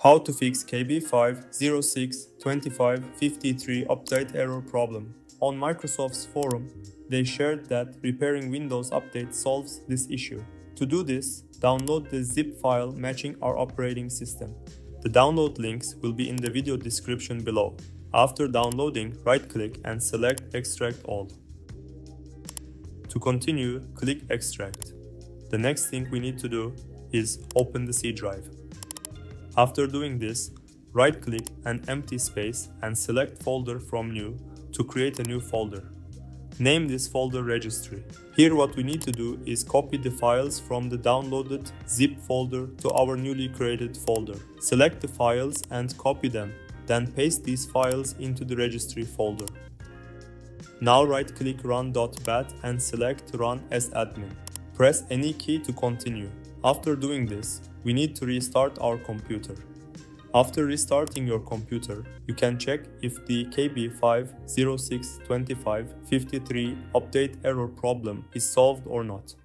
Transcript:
How to fix Kb5062553 update error problem. On Microsoft's forum, they shared that repairing Windows Update solves this issue. To do this, download the zip file matching our operating system. The download links will be in the video description below. After downloading, right-click and select Extract All. To continue, click Extract. The next thing we need to do is open the C drive. After doing this, right-click an empty space and select Folder from New to create a new folder. Name this folder Registry. Here what we need to do is copy the files from the downloaded zip folder to our newly created folder. Select the files and copy them, then paste these files into the registry folder. Now right-click run.bat and select Run as admin. Press any key to continue. After doing this, we need to restart our computer. After restarting your computer, you can check if the Kb5062553 update error problem is solved or not.